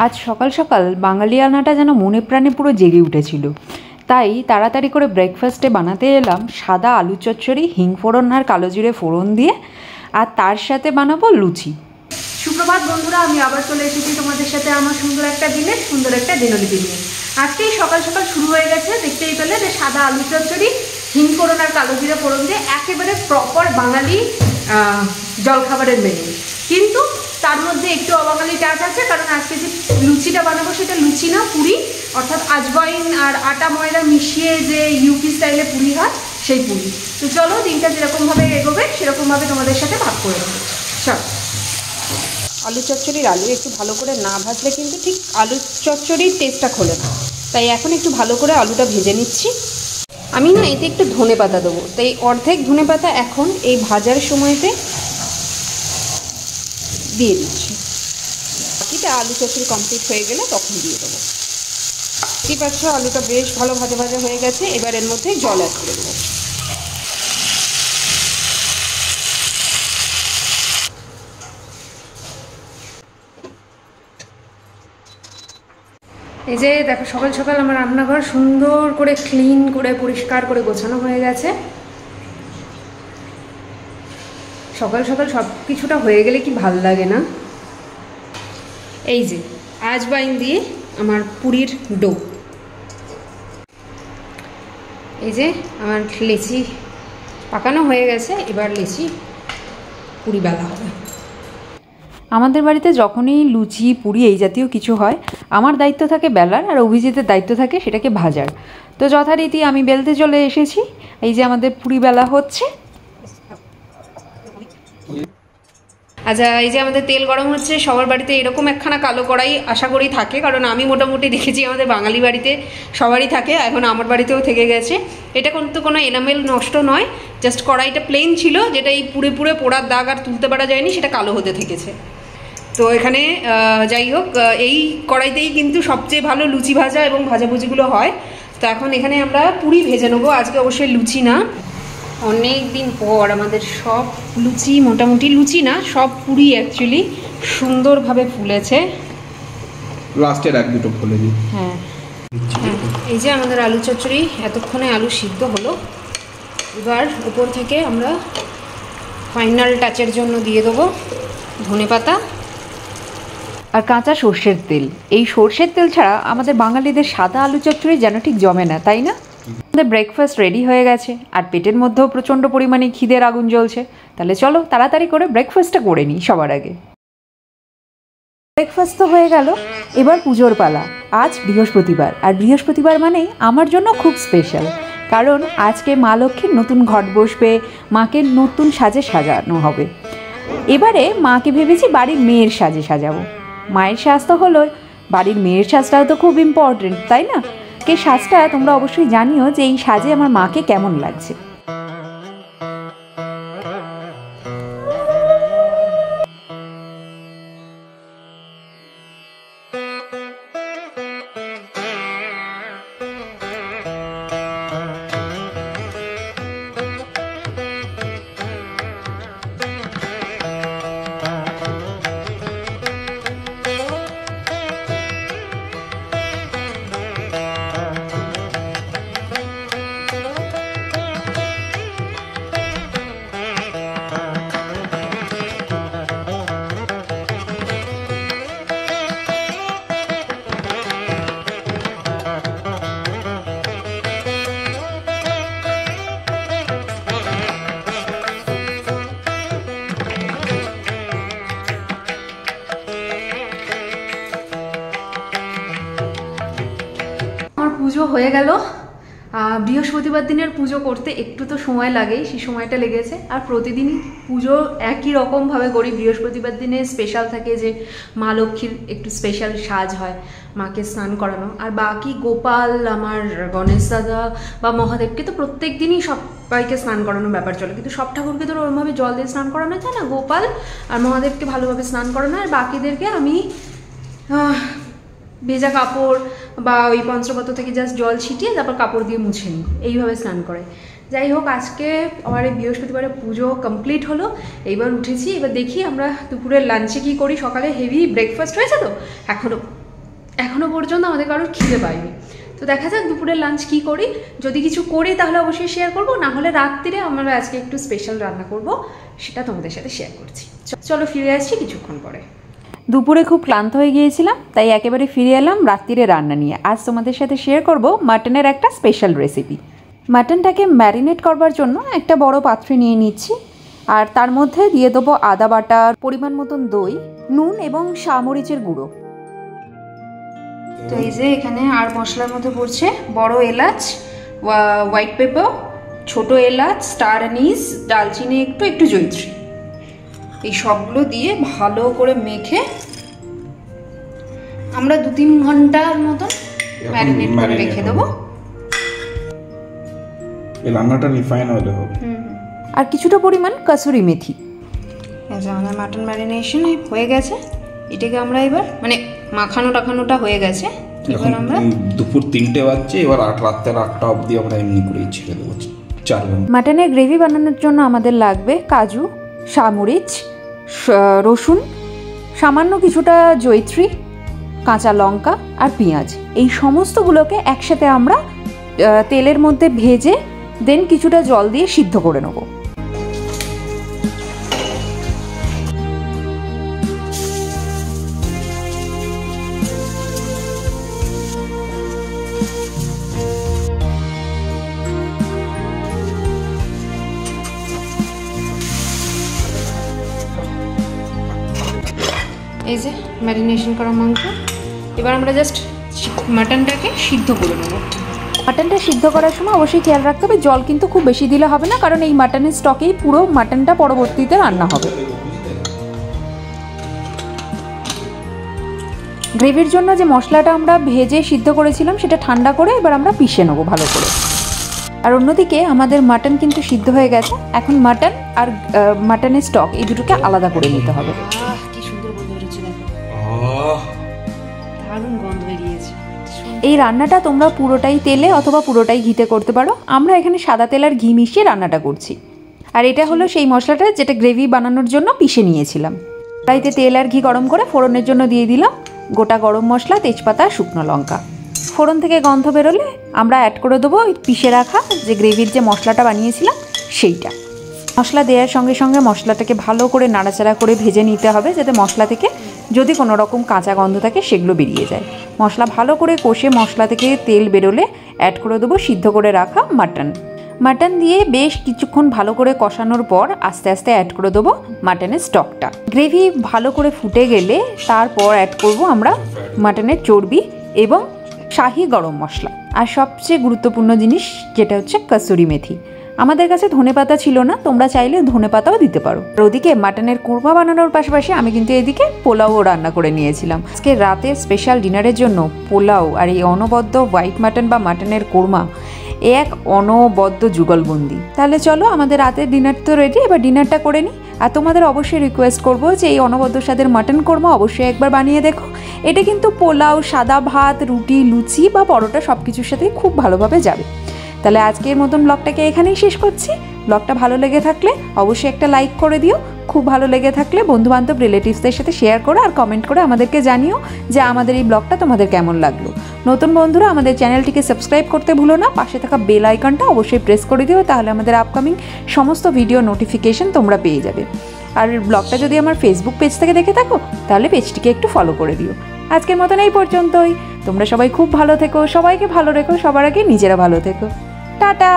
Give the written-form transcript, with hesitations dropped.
আজ সকাল সকাল বাঙালিয়ানাটা যেন মনে প্রাণে পুরো জেগে উঠেছিল। তাই তাড়াতাড়ি করে ব্রেকফাস্টে বানাতে এলাম সাদা আলু চচ্চড়ি, হিং ফোড়ন আর কালো জিরে ফোড়ন দিয়ে, আর তার সাথে বানাবো লুচি। সুপ্রভাত বন্ধুরা, আমি আবার চলে এসেছি তোমাদের সাথে আমার সুন্দর একটা দিনলিপি নিয়ে। আজকেই সকাল সকাল শুরু হয়ে গেছে, দেখতেই পেলে যে সাদা আলু চচ্চড়ি, হিং ফোড়ন আর কালো জিরে ফোড়ন দিয়ে একেবারে প্রপার বাঙালি জলখাবারের মেনু। কিন্তু তার মধ্যে একটু অবাঙালি টাচ আছে, কারণ আজকে যে লুচিটা বানাবো সেটা লুচি না, পুরি, অর্থাৎ আজওয়াইন আর আটা ময়দা মিশিয়ে যে ইউপি স্টাইলে পুরি হয় সেই পুরি। তো চলো দিনটা যেরকমভাবে এগোবে সেরকমভাবে তোমাদের সাথে ভাগ করে দেবো। চল। আলু চচ্চড়ির আলু একটু ভালো করে না ভাজলে কিন্তু ঠিক আলু চচ্চড়ির টেস্টটা খোলে না, তাই এখন একটু ভালো করে আলুটা ভেজে নিচ্ছি। আমি না এতে একটু ধনে পাতা দেবো, তাই অর্ধেক ধনে পাতা এখন এই ভাজার সময়তে দিয়ে দিচ্ছি। বাকিটা আলু চচ্চড়ি কমপ্লিট হয়ে গেলে তখন দিয়ে দেবো। ঠিক আছে, আলুটা বেশ ভালো ভাজা ভাজা হয়ে গেছে। এবার এর মধ্যে জল অ্যাড করে দেবো। এই যে দেখো, সকাল সকাল আমার রান্নাঘর সুন্দর করে ক্লিন করে পরিষ্কার করে গোছানো হয়ে গেছে। সকাল সকাল সব কিছুটা হয়ে গেলে কি ভাল লাগে না। এই যে আজওয়াইন দিয়ে আমার পুরির ডো। এই যে আমার লেচি পাকানো হয়ে গেছে, এবার লেচি পুরি বেলা হবে। আমাদের বাড়িতে যখনই লুচি পুরি এই জাতীয় কিছু হয়, আমার দায়িত্ব থাকে বেলার, আর অভিজিতের দায়িত্ব থাকে সেটাকে ভাজার। তো যথারীতি আমি বেলতে চলে এসেছি। এই যে আমাদের পুরি বেলা হচ্ছে। আচ্ছা, এই যে আমাদের তেল গরম হচ্ছে। সবার বাড়িতে এরকম একখানা কালো কড়াই আশা করি থাকে, কারণ আমি মোটামুটি দেখেছি আমাদের বাঙালি বাড়িতে সবারই থাকে, এখন আমার বাড়িতেও থেকে গেছে। এটা কিন্তু কোনো এনামেল নষ্ট নয়, জাস্ট কড়াইটা প্লেন ছিল, যেটা এই পুরে পুরে পোড়ার দাগ আর তুলতে পারা যায়নি, সেটা কালো হতে থেকেছে। তো এখানে যাই হোক, এই কড়াইতেই কিন্তু সবচেয়ে ভালো লুচি ভাজা এবং ভাজাভুজিগুলো হয়। তো এখন এখানে আমরা পুরি ভেজে নেবো। আজকে অবশ্যই লুচি না, অনেক দিন পর আমাদের সব লুচি, মোটামুটি লুচি না, সব পুরি অ্যাকচুয়ালি সুন্দরভাবে ফুলেছে। লাস্টের এক দুটো ফুলে দিই। হ্যাঁ, এই যে আমাদের আলু চচ্চড়ি এতক্ষণে আলু সিদ্ধ হলো। এবার উপর থেকে আমরা ফাইনাল টাচের জন্য দিয়ে দেবো ধনেপাতা আর কাঁচা সর্ষের তেল। এই সর্ষের তেল ছাড়া আমাদের বাঙালিদের সাদা আলু চচ্চড়ি যেন ঠিক জমে না, তাই না? আমাদের ব্রেকফাস্ট রেডি হয়ে গেছে, আর পেটের মধ্যেও প্রচণ্ড পরিমাণে খিদের আগুন জ্বলছে। তাহলে চলো তাড়াতাড়ি করে ব্রেকফাস্টটা করে নিই সবার আগে। ব্রেকফাস্ট তো হয়ে গেল, এবার পুজোর পালা। আজ বৃহস্পতিবার, আর বৃহস্পতিবার মানেই আমার জন্য খুব স্পেশাল, কারণ আজকে মা লক্ষ্মীর নতুন ঘট বসবে, মাকে নতুন সাজে সাজানো হবে। এবারে মাকে ভেবেছি বাড়ির মেয়ের সাজে সাজাবো। মায়ের সাজ তো হলো, বাড়ির মেয়ের সাজটাও তো খুব ইম্পর্টেন্ট, তাই না? কে সাজটা তোমরা অবশ্যই জানিও যে এই সাজে আমার মাকে কেমন লাগছে। পুজো হয়ে গেল। বৃহস্পতিবার দিনের পুজো করতে একটু তো সময় লাগেই, সেই সময়টা লেগেছে। আর প্রতিদিনই পুজো একই রকমভাবে করি। বৃহস্পতিবার দিনে স্পেশাল থাকে যে মা লক্ষ্মীর একটু স্পেশাল সাজ হয়, মাকে স্নান করানো। আর বাকি গোপাল, আমার গণেশ দাদা বা মহাদেবকে তো প্রত্যেক দিনই সবাইকে স্নান করানোর ব্যাপার চলে, কিন্তু সব ঠাকুরকে তো ওরমভাবে জল দিয়ে স্নান করানো যায় না। গোপাল আর মহাদেবকে ভালোভাবে স্নান করানো, আর বাকিদেরকে আমি ভেজা কাপড় বা ওই পঞ্চপাত্র থেকে জাস্ট জল ছিটিয়ে তারপর কাপড় দিয়ে মুছে নিই, এইভাবে স্নান করে। যাই হোক, আজকে আমার এই বৃহস্পতিবারে পুজো কমপ্লিট হলো। এইবার উঠেছি, এবার দেখি আমরা দুপুরের লাঞ্চে কী করি। সকালে হেভি ব্রেকফাস্ট হয়েছে, তো এখনও এখনও পর্যন্ত আমাদের কারোর খিদে পাইনি। তো দেখা যাক দুপুরের লাঞ্চ কী করি। যদি কিছু করি তাহলে অবশ্যই শেয়ার করব, না হলে রাত্রিরে আমরা আজকে একটু স্পেশাল রান্না করব, সেটা তোমাদের সাথে শেয়ার করছি। চলো ফিরে আসছি কিছুক্ষণ পরে। দুপুরে খুব ক্লান্ত হয়ে গিয়েছিলাম, তাই একেবারে ফিরে এলাম রাত্রিরে রান্না নিয়ে। আজ তোমাদের সাথে শেয়ার করব মাটনের একটা স্পেশাল রেসিপি। মাটনটাকে ম্যারিনেট করবার জন্য একটা বড় পাত্রে নিয়ে নিচ্ছি, আর তার মধ্যে দিয়ে দেবো আদা বাটা, পরিমাণ মতন দই, নুন এবং শামরিচের গুঁড়ো। তো এই যে এখানে আর মশলার মধ্যে পড়ছে বড় এলাচ, হোয়াইট পেপার, ছোট এলাচ, স্টার অ্যানিস, দালচিনি একটু, একটু জয়িত্রী। এই সবগুলো দিয়ে ভালো করে মেখে আমরা 2-3 ঘন্টার মতন ম্যারিনেট করে রেখে দেবো। এই রান্নাটা রিফাইন অয়েলে হবে। আর কিছুটা পরিমাণ কাসুরি মেথি। এই যে আমাদের মাটন ম্যারিনেশন হয়ে গেছে। এটাকে আমরা এবার মানে মাখানোটা হয়ে গেছে, এবার আমরা দুপুর 3টে বাজছে, এবার রাত্রে 8টা অবধি আমরা এমনি করেই ছেড়ে দেবো 4 ঘন্টা। মাটনের গ্রেভি বানানোর জন্য আমাদের লাগবে কাজু, শামরিচ, রসুন, সামান্য কিছুটা জয়িত্রী, কাঁচা লঙ্কা আর পেঁয়াজ। এই সমস্তগুলোকে একসাথে আমরা তেলের মধ্যে ভেজে দেন কিছুটা জল দিয়ে সিদ্ধ করে নেব। এই যে ম্যারিনেশন করা মাংস, এবার আমরা জাস্ট মাটনটাকে সিদ্ধ করে নেব। মাটনটা সিদ্ধ করার সময় অবশ্যই খেয়াল রাখতে হবে জল কিন্তু খুব বেশি দিলে হবে না, কারণ এই মাটনের স্টকেই পুরো মাটনটা পরবর্তীতে রান্না হবে। গ্রেভির জন্য যে মশলাটা আমরা ভেজে সিদ্ধ করেছিলাম সেটা ঠান্ডা করে এবার আমরা পিষে নেবো ভালো করে। আর অন্যদিকে আমাদের মাটন কিন্তু সিদ্ধ হয়ে গেছে। এখন মাটন আর মাটনের স্টক এই দুটোকে আলাদা করে নিতে হবে। কি সুন্দর গন্ধ বেরোচ্ছে, দেখো দারুণ গন্ধ বেরিয়েছে। এই রান্নাটা তোমরা পুরোটাই তেলে অথবা পুরোটাই ঘিতে করতে পারো। আমরা এখানে সাদা তেল আর ঘি মিশিয়ে রান্নাটা করছি। আর এটা হলো সেই মশলাটা যেটা গ্রেভি বানানোর জন্য পিষে নিয়েছিলাম। কড়াইতে তেল আর ঘি গরম করে ফোড়নের জন্য দিয়ে দিলাম গোটা গরম মশলা, তেজপাতা, শুকনো লঙ্কা। ফোড়ন থেকে গন্ধ বেরোলে আমরা অ্যাড করে দেবো পিষে রাখা যে গ্রেভির যে মশলাটা বানিয়েছিলাম সেইটা। মশলা দেওয়ার সঙ্গে সঙ্গে মশলাটাকে ভালো করে নাড়াচাড়া করে ভেজে নিতে হবে, যাতে মশলা থেকে যদি কোনো রকম কাঁচা গন্ধ থাকে সেগুলো বেরিয়ে যায়। মশলা ভালো করে কষে মশলা থেকে তেল বেরোলে অ্যাড করে দেবো সিদ্ধ করে রাখা মাটন দিয়ে বেশ কিছুক্ষণ ভালো করে কষানোর পর আস্তে আস্তে অ্যাড করে দেবো মাটনের স্টকটা। গ্রেভি ভালো করে ফুটে গেলে তারপর অ্যাড করব আমরা মাটনের চর্বি এবং শাহি গরম মশলা, আর সবচেয়ে গুরুত্বপূর্ণ জিনিস যেটা হচ্ছে কাসুরি মেথি। আমাদের কাছে ধনেপাতা ছিল না, তোমরা চাইলে ধনেপাতাও দিতে পারো। আর ওদিকে মাটনের কোরমা বানানোর পাশাপাশি আমি কিন্তু এদিকে পোলাও রান্না করে নিয়েছিলাম। আজকে রাতে স্পেশাল ডিনারের জন্য পোলাও আর এই অনবদ্য হোয়াইট মাটন বা মাটনের কোরমা এক অনবদ্য যুগলবন্দি। তাহলে চলো আমাদের রাতের ডিনার তো রেডি, এবার ডিনারটা করে নিই। আর তোমাদের অবশ্যই রিকোয়েস্ট করবো যে এই অনবদ্য স্বাদের মাটন কোরমা অবশ্যই একবার বানিয়ে দেখো। এটা কিন্তু পোলাও, সাদা ভাত, রুটি, লুচি বা পরোটা সব কিছুর সাথেই খুব ভালোভাবে যাবে। তাহলে আজকের মতন ব্লগটাকে এখানেই শেষ করছি। ব্লগটা ভালো লেগে থাকলে অবশ্যই একটা লাইক করে দিও। খুব ভালো লেগে থাকলে বন্ধুবান্ধব রিলেটিভসদের সাথে শেয়ার করো আর কমেন্ট করে আমাদেরকে জানিও যে আমাদের এই ব্লগটা তোমাদের কেমন লাগলো। নতুন বন্ধুরা আমাদের চ্যানেলটিকে সাবস্ক্রাইব করতে ভুলো না, পাশে থাকা বেল আইকনটা অবশ্যই প্রেস করে দিও, তাহলে আমাদের আপকামিং সমস্ত ভিডিও নোটিফিকেশন তোমরা পেয়ে যাবে। আর ব্লগটা যদি আমার ফেসবুক পেজ থেকে দেখে থাকো তাহলে পেজটিকে একটু ফলো করে দিও। আজকের মতন এই পর্যন্তই। তোমরা সবাই খুব ভালো থেকো, সবাইকে ভালো রেখো, সবার আগে নিজেরা ভালো থেকো। টাটা।